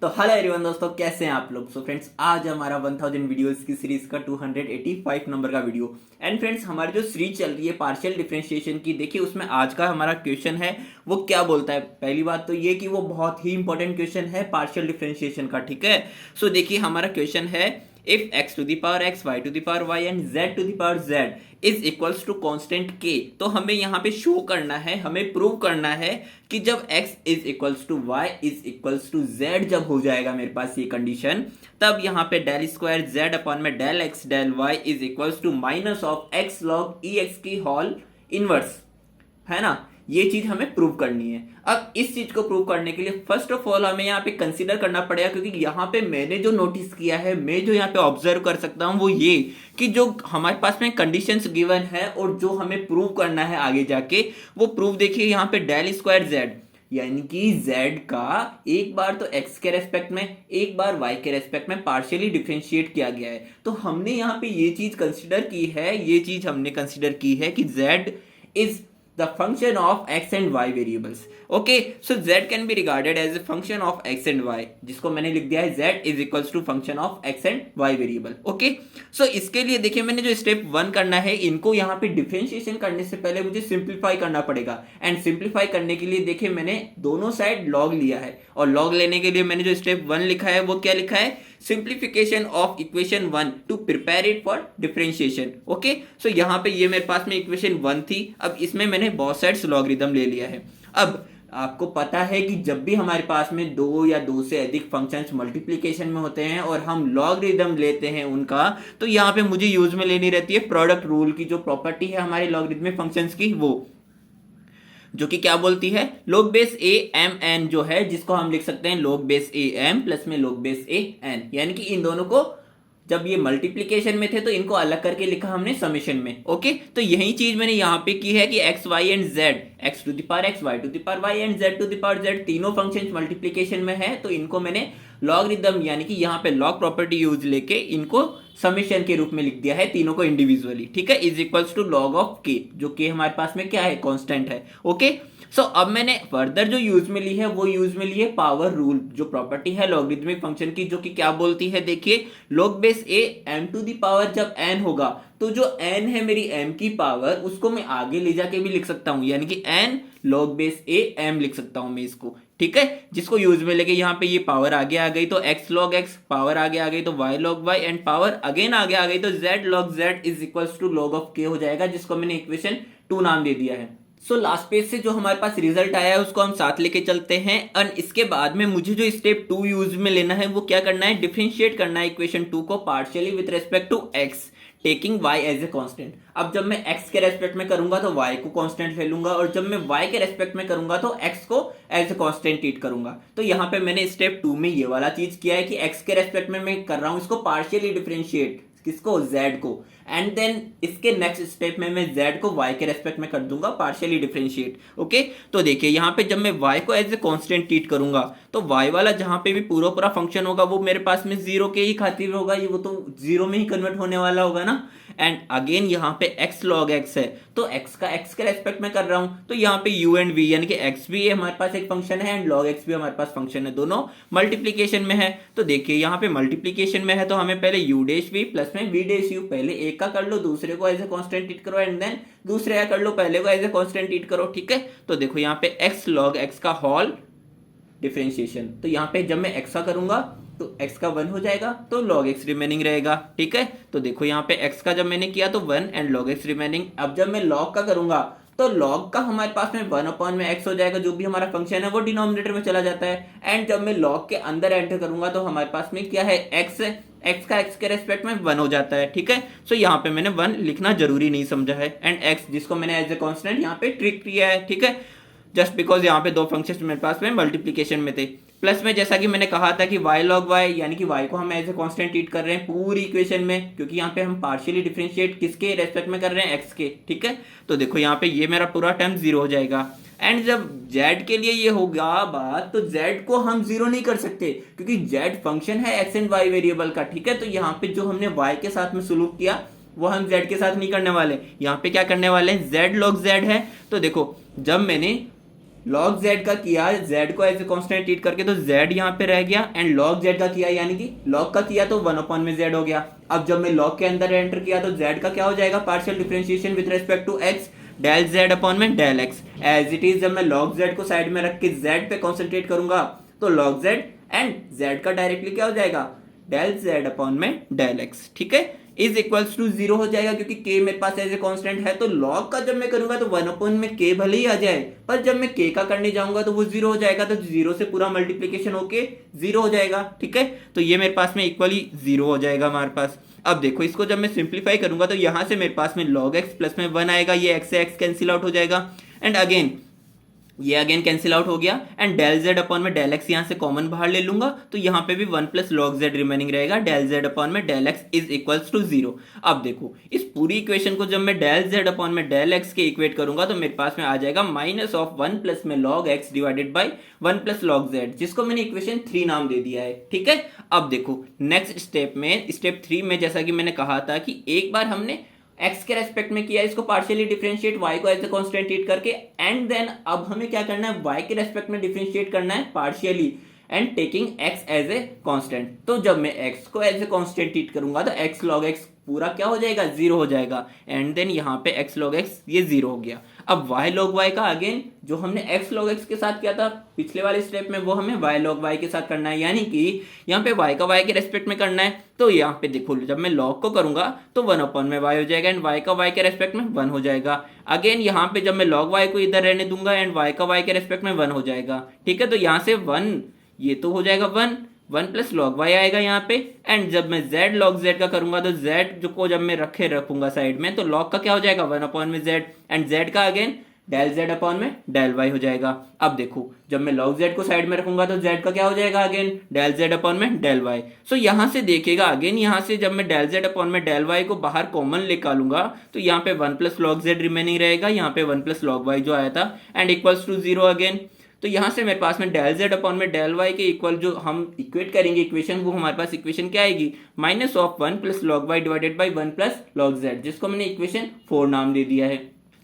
तो hello everyone दोस्तों, कैसे हैं आप लोग। सो फ्रेंड्स, आज हमारा 1000 वीडियोस की सीरीज का 285 नंबर का वीडियो। एंड फ्रेंड्स, हमारी जो सीरीज चल रही है पार्शियल डिफरेंशिएशन की, देखिए उसमें आज का हमारा क्वेश्चन है वो क्या बोलता है। पहली बात तो ये कि वो बहुत ही इंपॉर्टेंट क्वेश्चन है पार्शियल डिफरेंशिएशन का, ठीक है। सो देखिए हमारा क्वेश्चन है, if x to the power x, y to the power y and z to the power z is equals to constant k, तो हमें यहाँ पे शो करना है, हमें प्रूव करना है कि जब x is equals to y is equals to z जब हो जाएगा मेरे पास ये कंडीशन, तब यहाँ पे डेल स्क्वायर z अपॉन में del x del y is equals to minus of x log e x की होल इनवर्स, है ना। ये चीज हमें प्रूव करनी है। अब इस चीज को प्रूव करने के लिए फर्स्ट ऑफ ऑल हमें यहाँ पे कंसीडर करना पड़ेगा, क्योंकि यहाँ पे मैंने जो नोटिस किया है, मैं जो यहाँ पे ऑब्जर्व कर सकता हूँ वो ये कि जो हमारे पास में कंडीशंस गिवन है और जो हमें प्रूव करना है आगे जाके, वो प्रूव देखिए यहाँ पे डेल स्क्वायर z, यानी कि z का एक बार तो x के रेस्पेक्ट में, एक बार y के रेस्पेक्ट में पार्शियली डिफरेंशिएट किया गया है। तो हमने यहाँ पे ये चीज कंसीडर की है, ये चीज हमने कंसीडर की है कि z is the function of x and y variables. Okay, so z can be regarded as a function of x and y, जिसको मैंने लिख दिया है z is equals to function of x and y variable. Okay, so इसके लिए देखिए मैंने जो स्टेप 1 करना है, इनको यहाँ पे डिफरेंशिएशन करने से पहले मुझे सिंप्लीफाई करना पड़ेगा। एंड सिंप्लीफाई करने के लिए देखिए मैंने दोनों साइड लॉग लिया है, और लॉग लेने के लिए मैंने जो स्टेप 1 लिखा है वो क्या लिखा है, simplification of equation 1 to prepare it for differentiation. Okay, so यहाँ पे ये मेरे पास में इक्वेशन 1 थी, अब इसमें मैंने बहुत साइड्स लॉगरिथम ले लिया है। अब आपको पता है कि जब भी हमारे पास में दो या दो से अधिक फंक्शंस मल्टीप्लिकेशन में होते हैं और हम लॉगरिथम लेते हैं उनका, तो यहाँ पे मुझे यूज में लेनी रहती है प्रोडक्ट रूल की जो प्रॉपर्टी है हमारे लॉगरिथमिक फंक्शंस की, वो जो कि क्या बोलती है, log base a m n जो है, जिसको हम लिख सकते हैं log base a m plus में log बेस a n, यानी कि इन दोनों को जब ये मल्टीप्लिकेशन में थे तो इनको अलग करके लिखा हमने समेशन में। ओके, तो यही चीज मैंने यहाँ पे की है कि x y and z, x to the power x, y to the power y and z to the power z, तीनों फंक्शंस मल्टीप्लिकेशन में है, तो इनको मैंने लॉगरिथम यानी कि यहाँ पे लॉग प्रॉपर्टी यूज लेके इनको समेशन के रूप में लिख दिया है, तीनों को इंडिविजुअली, ठीक है, is equals to log of k, जो कि हमारे पास में क्या है, कांस्टेंट है। ओके, सो अब मैंने फर्दर जो यूज में ली है वो यूज में ली है पावर रूल, जो प्रॉपर्टी है लॉगरिथमिक फंक्शन की, जो कि क्या बोलती है, देखिए log base a m to the power जब n होगा, तो जो n है मेरी m की पावर, उसको मैं आगे ले जाके भी लिख सकता हूं, यानी कि n log base a m लिख सकता हूं मैं इसको, ठीक है, जिसको यूज में लेके यहाँ पे ये पावर आगे आ गई तो x log x, पावर आगे आ गई तो y log y, and power again आगे आ गई तो z log z is equals to log of k हो जाएगा, जिसको मैंने इक्वेशन 2 नाम दे दिया है। सो लास्ट पेज से जो हमारे पास रिजल्ट आया है उसको हम साथ लेके चलते हैं, और इसके बाद में मुझे जो स्टेप 2 यूज में लेना है वो क्या करना है, डिफरेंशिएट करना है इक्वेशन 2 को partially with respect to x taking y as a constant. अब जब मैं x के रेस्पेक्ट में करूंगा तो y को कांस्टेंट ले लूंगा, और जब मैं y के रेस्पेक्ट में करूंगा तो x को एज ए कांस्टेंट ट्रीट करूंगा। तो यहाँ पे मैंने स्टेप 2 में ये वाला चीज किया है कि x के रेस्पेक्ट में मैं कर रहा हूं इसको पार्शियली डिफरेंशिएट, किसको, z को, एंड देन इसके नेक्स्ट स्टेप में मैं z को y के रेस्पेक्ट में कर दूंगा पार्शियली डिफरेंशिएट। ओके, तो देखिए यहाँ पे जब मैं y को एज ए कांस्टेंट ट्रीट करूंगा तो y वाला जहां पे भी पूरा पूरा फंक्शन होगा वो मेरे पास में जीरो के ही खातिर होगा, ये वो तो जीरो में ही कन्वर्ट होने वाला होगा ना। एंड अगेन यहाँ पे x log x है, तो x का x के रेस्पेक्ट में कर रहा हूं, तो यहाँ पे u एंड v यानी कि x भी हमारे पास एक फंक्शन है एंड log x भी हमारे पास फंक्शन है, दोनों मल्टीप्लीकेशन में है। तो देखिए यहाँ पे मल्टीप्लीकेशन में है तो हमें पहले u डैश v प्लस में v डैश u, पहले एक का कर लो, दूसरे को एज ए कांस्टेंट ट्रीट करो, एंड देन दूसरे का कर लो, पहले को एज ए कांस्टेंट ट्रीट करो, ठीक है। तो देखो यहाँ पे x log x का होल डिफरेंशिएशन, तो यहाँ पे जब मैं x का करूंगा तो x का 1 हो जाएगा, तो log x रिमेनिंग रहेगा, ठीक है। तो देखो यहाँ पे x का जब मैंने किया तो 1 एंड log x रिमेनिंग। अब जब मैं log का करूंगा तो log का हमारे पास में 1 अपॉन में x हो जाएगा, जो भी हमारा फंक्शन है वो डिनोमिनेटर में चला जाता है, एंड जब मैं log के अंदर एंटर करूंगा तो हमारे पास में क्या है, x है, x का x के रेस्पेक्ट में 1 हो जाता है, ठीक है। सो यहाँ पे मैंने 1 लिखना जरूरी नहीं समझा है, एंड x जिसको मैंने एज ए कांस्टेंट यहाँ पे ट्रिक किया है, ठीक है, जस्ट बिकॉज यहाँ पे दो फंक्शंस मेरे पास में मल्टीप्लिकेशन में थे। प्लस में जैसा कि मैंने कहा था कि y log y, यानी कि y को हम एज ए कांस्टेंट ट्रीट कर रहे हैं पूरी इक्वेशन में, क्योंकि यहाँ पे हम पार्शियली डिफरेंशिएट किसके रेस्पेक्ट में कर रहे हैं, x के, ठीक है। तो देखो यहाँ पे ये मेरा पूरा टर्म 0 हो जाएगा, एंड जब z के लिए ये होगा बात, तो z को हम 0 नहीं कर सकते क्योंकि z फंक्शन है x एंड y वेरिएबल का, ठीक है। तो यहाँ पे जो हमने y के साथ में सुलूक किया वो हम z के साथ नहीं करने वाले, यहाँ पे क्या करने वाले हैं, z log z है। तो देखो जब मैंने log z का किया, z को एज ए कांस्टेंट ट्रीट करके, तो z यहाँ पे रह गया, एंड log z का किया, यानी कि log का किया तो 1/z हो गया। अब जब मैं log के अंदर एंटर किया तो z का क्या हो जाएगा, partial differentiation with respect to x, del z upon में del x as it is. जब मैं log z को साइड में रख के z पे कॉन्सेंट्रेट करूंगा तो log z, एंड z का डायरेक्टली क्या हो जाएगा, डेल z अपॉन में डेल x, ठीक है, इज इक्वल्स टू 0 हो जाएगा, क्योंकि k मेरे पास एज ए कांस्टेंट है। तो log का जब मैं करूंगा तो 1 अपॉन में k भले ही आ जाए, पर जब मैं k का करने जाऊंगा तो वो 0 हो जाएगा, तो 0 से पूरा मल्टीप्लीकेशन होके 0 हो जाएगा, ठीक है। तो ये मेरे पास में इक्वली 0 हो जाएगा हमारे पास। अब देखो इसको जब मैं सिंप्लीफाई करूंगा तो यहां से मेरे पास में log x प्लस में 1 आएगा, ये x से x कैंसिल आउट हो जाएगा, एंड अगेन ये अगेन कैंसिल आउट हो गया, एंड डेल z अपॉन में डेल x यहां से कॉमन बाहर ले लूंगा, तो यहां पे भी 1 प्लस log z रिमेनिंग रहेगा, डेल z अपॉन में del x is equals to 0। अब देखो इस पूरी इक्वेशन को जब मैं डेल z अपॉन में डेल x के इक्वेट करूंगा तो मेरे पास में आ जाएगा माइनस ऑफ 1 प्लस में log x divided by 1 plus log z, जिसको मैंने इक्वेशन 3 नाम दे दिया है, ठीक है। अब देखो नेक्स्ट स्टेप में, स्टेप 3 में जैसा कि मैंने कहा था कि एक बार हमने x के रेस्पेक्ट में किया, इसको पार्शियली डिफरेंशिएट y को एज ए कांस्टेंट ट्रीट करके, एंड देन अब हमें क्या करना है, y के रेस्पेक्ट में डिफरेंशिएट करना है partially and taking x as a constant. तो जब मैं x को एज ए कांस्टेंट ट्रीट करूंगा तो x log x पूरा क्या हो जाएगा, 0 हो जाएगा, एंड देन यहाँ पे x log x ये 0 हो गया। अब y log y का अगेन जो हमने x log x के साथ किया था पिछले वाले स्टेप में, वो हमें y log y के साथ करना है, यानी कि यहाँ पे y का y के रेस्पेक्ट में करना है। तो यहाँ पे देखो जब मैं log को करूंगा तो 1 अपॉन में y हो जाएगा, एंड y का y के रेस्पेक्ट में 1 हो जाएगा। अगेन यहाँ पे जब मैं log y को इधर रहने दूंगा एंड y का y के रेस्पेक्ट में 1 हो जाएगा, ठीक है। तो यहाँ से 1 ये तो हो जाएगा 1 प्लस log y आएगा यहाँ पे, एंड जब मैं z log z का करूंगा तो z जो को जब मैं रखूंगा साइड में, तो log का क्या हो जाएगा 1 अपॉन में z, एंड z का अगेन डेल z अपॉन में डेल y हो जाएगा। अब देखो जब मैं log z को साइड में रखूंगा तो z का क्या हो जाएगा, अगेन डेल z अपॉन में डेल y। सो यहां से देखिएगा अगेन, यहां से जब मैं डेल z अपॉन में डेल y को बाहर कॉमन निकालूंगा तो यहाँ पे 1 प्लस log z रिमेनिंग रहेगा, यहाँ पे 1 प्लस log y जो आया था, एंड इक्वल्स टू 0 अगेन। तो यहां से मेरे पास में डेल z अपॉन में डेल y के इक्वल जो हम इक्वेट करेंगे इक्वेशन, वो हमारे पास इक्वेशन क्या आएगी, minus of 1 plus log y divided by 1 plus log z, जिसको मैंने इक्वेशन 4 नाम दे दिया है।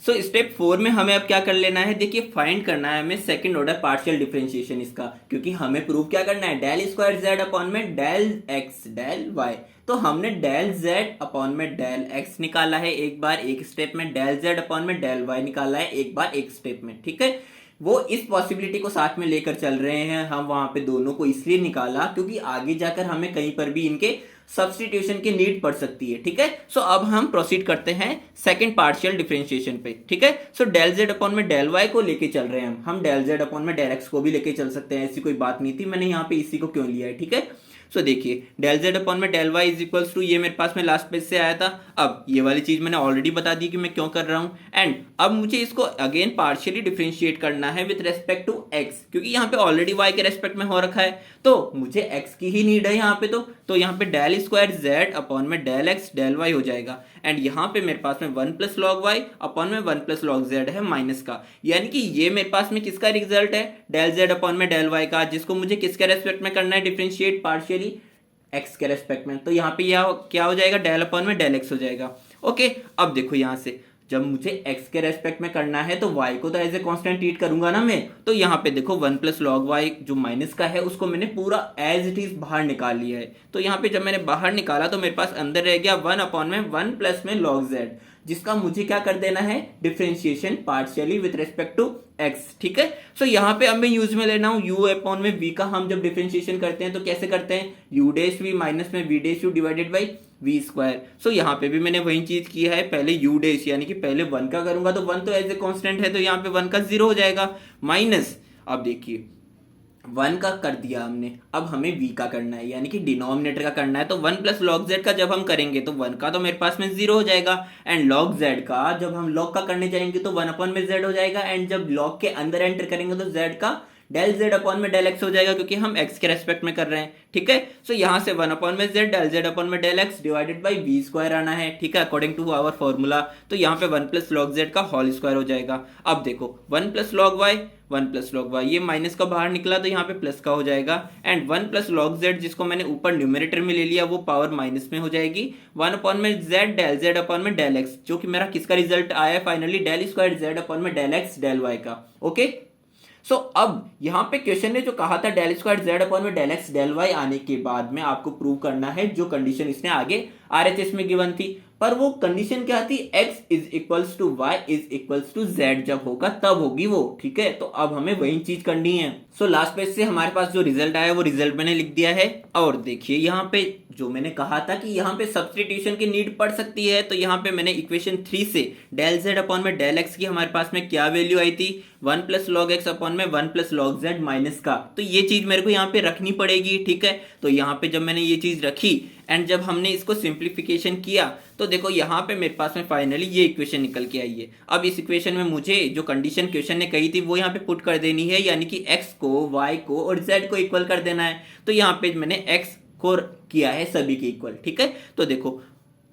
सो स्टेप 4 में हमें अब क्या कर लेना है, देखिए फाइंड करना है हमें सेकंड ऑर्डर पार्शियल डिफरेंशिएशन इसका, क्योंकि हमें प्रूव क्या करना है, डेल स्क्वायर z अपॉन में डेल x डेल y। तो हमने डेल z अपॉन में डेल x निकाला है एक बार एक स्टेप में, डेल z अपॉन में डेल y निकाला है एक बार एक स्टेप में, ठीक है। वो इस पॉसिबिलिटी को साथ में लेकर चल रहे हैं हम, वहां पे दोनों को इसलिए निकाला क्योंकि आगे जाकर हमें कहीं पर भी इनके सब्स्टिट्यूशन की नीड पड़ सकती है, ठीक है। सो अब हम प्रोसीड करते हैं सेकंड पार्शियल डिफरेंशिएशन पे, ठीक है। सो डेल z अपॉन में डेल y को लेके चल रहे हैं हम डेल z अपॉन में डेल x को भी लेके चल सकते हैं, ऐसी कोई बात नहीं थी, मैंने यहाँ पे इसी को क्यों लिया है, ठीक है। सो देखिए डेल z अपॉन में del y is equals to, ये मेरे पास में लास्ट पेज से आया था। अब ये वाली चीज मैंने ऑलरेडी बता दी कि मैं क्यों कर रहा हूं, एंड अब मुझे इसको अगेन पार्शियली डिफरेंशिएट करना है विद रेस्पेक्ट टू x, क्योंकि यहाँ पे ऑलरेडी y के रेस्पेक्ट में हो रखा है, तो मुझे x की ही नीड है यहाँ पे। तो यहाँ पे डेल स्क्वायर z अपॉन में डेल x डेल y हो जाएगा, एंड यहाँ पे मेरे पास में 1 प्लस log y अपॉन में 1 प्लस log z है माइनस का, यानी कि ये मेरे पास में किसका रिजल्ट है, डेल z अपॉन में डेल y का, जिसको मुझे किसके रेस्पेक्ट में करना है डिफरेंशिएट, पार्शियली x के रेस्पेक्ट में। तो यहाँ पे यह क्या हो जाएगा, डेल अपॉन में डेल x हो जाएगा, ओके। अब देखो यहाँ से जब मुझे x के रेस्पेक्ट में करना है तो y को तो एज ए कांस्टेंट ट्रीट करूंगा ना मैं, तो यहाँ पे देखो 1 प्लस log y जो माइनस का है उसको मैंने पूरा एज इट इज बाहर निकाल लिया है। तो यहाँ पे जब मैंने बाहर निकाला तो मेरे पास अंदर रह गया 1 अपॉन में 1 प्लस में log z, जिसका मुझे क्या कर देना है, differentiation partially with respect to x, ठीक है। सो यहाँ पे अब मैं यूज में लेना हूँ u अपॉन में v का। हम जब डिफरेंशिएशन करते हैं तो कैसे करते हैं, u डैश v माइनस में v dash u divided by v square. So यहाँ पे भी मैंने वही चीज किया है, पहले u डैश यानी कि पहले 1 का करूंगा तो 1 तो एज ए कांस्टेंट है, तो यहाँ पे 1 का 0 हो जाएगा, माइनस अब देखिए 1 का कर दिया हमने, अब हमें v का करना है यानी कि डिनोमिनेटर का करना है। तो 1 प्लस log z का जब हम करेंगे तो 1 का तो मेरे पास में 0 हो जाएगा, एंड log z का जब हम log का करने जाएंगे तो 1 अपॉन में z हो जाएगा, एंड जब log के अंदर एंटर करेंगे तो z का डेल z अपॉन में डेल x हो जाएगा, क्योंकि हम x के रेस्पेक्ट में कर रहे हैं, ठीक है। सो यहाँ से 1 अपॉन में z डेल z अपॉन में del x divided by v square आना है, ठीक है, अकॉर्डिंग टू आवर फॉर्मूला। तो यहाँ पे 1 प्लस log z का होल स्क्वायर हो जाएगा। अब देखो 1 plus log y 1 plus log y, ये माइनस का बाहर निकला तो यहाँ पे प्लस का हो जाएगा, एंड 1 प्लस log z जिसको मैंने ऊपर न्यूमरेटर में ले लिया वो पावर माइनस में हो जाएगी, 1 अपॉन में z डेल z अपॉन में डेल x, जो कि मेरा किसका रिजल्ट आया है finally, del square z upon में डेल x डेल y का, ओके। सो अब यहाँ पे क्वेश्चन ने जो कहा था डेल स्क्वायर जेड अपॉन में डेल एक्स डेल वाई आने के बाद में आपको प्रूव करना है जो कंडीशन इसने आगे आरएचएस में गिवन थी, पर वो कंडीशन क्या थी, x is equals to y is equals to z जब होगा तब होगी वो, ठीक है। तो अब हमें वही चीज करनी है। सो लास्ट पेज से हमारे पास जो रिजल्ट आया वो रिजल्ट मैंने लिख दिया है। और देखिए यहाँ पे जो मैंने कहा था कि यहाँ पे सब्सटीट्यूशन की नीड पड़ सकती है, तो यहाँ पे मैंने इक्वेशन 3 से डेल जेड अपॉन में डेल एक्स की हमारे पास में क्या वैल्यू आई थी, 1 प्लस लॉग एक्स अपॉन में 1 प्लस लॉग जेड माइनस का, तो ये चीज मेरे को यहाँ पे रखनी पड़ेगी, ठीक है। तो यहाँ पे जब मैंने ये चीज रखी एंड जब हमने इसको सिंप्लीफिकेशन किया तो देखो यहाँ पे मेरे पास में फाइनली ये इक्वेशन निकल के आई है। अब इस इक्वेशन में मुझे जो कंडीशन क्वेश्चन ने कही थी वो यहाँ पे पुट कर देनी है, यानी कि x को y को और z को इक्वल कर देना है। तो यहाँ पे मैंने x को किया है सभी के इक्वल, ठीक है। तो देखो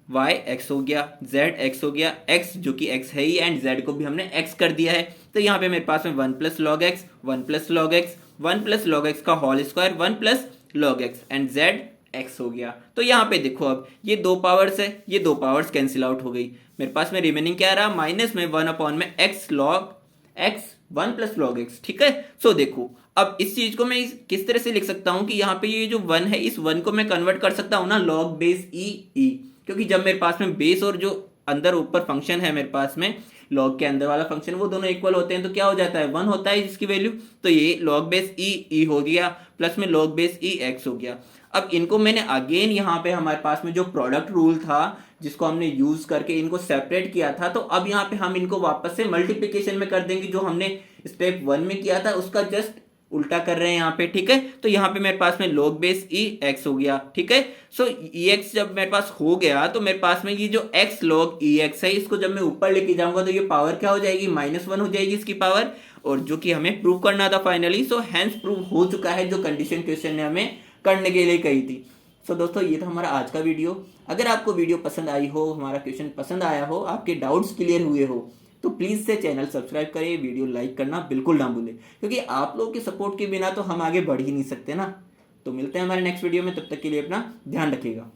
y x हो गया, z x हो गया, x जो कि x है ही एंड z को भी हमने x कर दिया है। तो यहाँ पे मेरे पास में 1 plus log x 1 plus log x 1 plus log x का whole square 1 plus log x and z x हो गया। तो यहाँ पे देखो अब ये दो पावर्स है, ये दो पावर्स कैंसिल आउट हो गई, मेरे पास में रिमेनिंग क्या रहा, माइनस में 1 अपॉन में x log x 1 plus log x, ठीक है। सो देखो अब इस चीज को मैं किस तरह से लिख सकता हूँ कि यहाँ पे ये जो 1 है इस 1 को मैं कन्वर्ट कर सकता हूँ ना लॉग बेस ई, क्योंकि जब मेरे पास में बेस और जो अंदर ऊपर फंक्शन है मेरे पास में लॉग के अंदर वाला फंक्शन वो दोनों इक्वल होते हैं तो क्या हो जाता है 1 होता है जिसकी वैल्यू, तो ये लॉग बेस ई हो गया प्लस में लॉग बेस ई एक्स हो गया। अब इनको मैंने अगेन यहाँ पे हमारे पास में जो प्रोडक्ट रूल था जिसको हमने यूज करके इनको सेपरेट किया था, तो अब यहाँ पे हम इनको वापस से मल्टीप्लिकेशन में कर देंगे, जो हमने स्टेप 1 में किया था उसका जस्ट उल्टा कर रहे हैं यहाँ पे, ठीक है। तो यहाँ पे मेरे पास में log बेस ई एक्स हो गया, ठीक है। सो ई एक्स जब मेरे पास हो गया तो मेरे पास में ये जो x log ई एक्स है इसको जब मैं ऊपर लेके जाऊंगा तो ये पावर क्या हो जाएगी, -1 हो जाएगी इसकी पावर, और जो कि हमें प्रूव करना था फाइनली। सो हैंस प्रूव हो चुका है जो कंडीशन क्वेश्चन ने हमें करने के लिए कही थी। सो दोस्तों ये था हमारा आज का वीडियो। अगर आपको वीडियो पसंद आई हो, हमारा क्वेश्चन पसंद आया हो, आपके डाउट्स क्लियर हुए हो, तो प्लीज़ से चैनल सब्सक्राइब करें, वीडियो लाइक करना बिल्कुल ना भूलें, क्योंकि आप लोगों के सपोर्ट के बिना तो हम आगे बढ़ ही नहीं सकते ना। तो मिलते हैं हमारे नेक्स्ट वीडियो में, तब तक के लिए अपना ध्यान रखिएगा।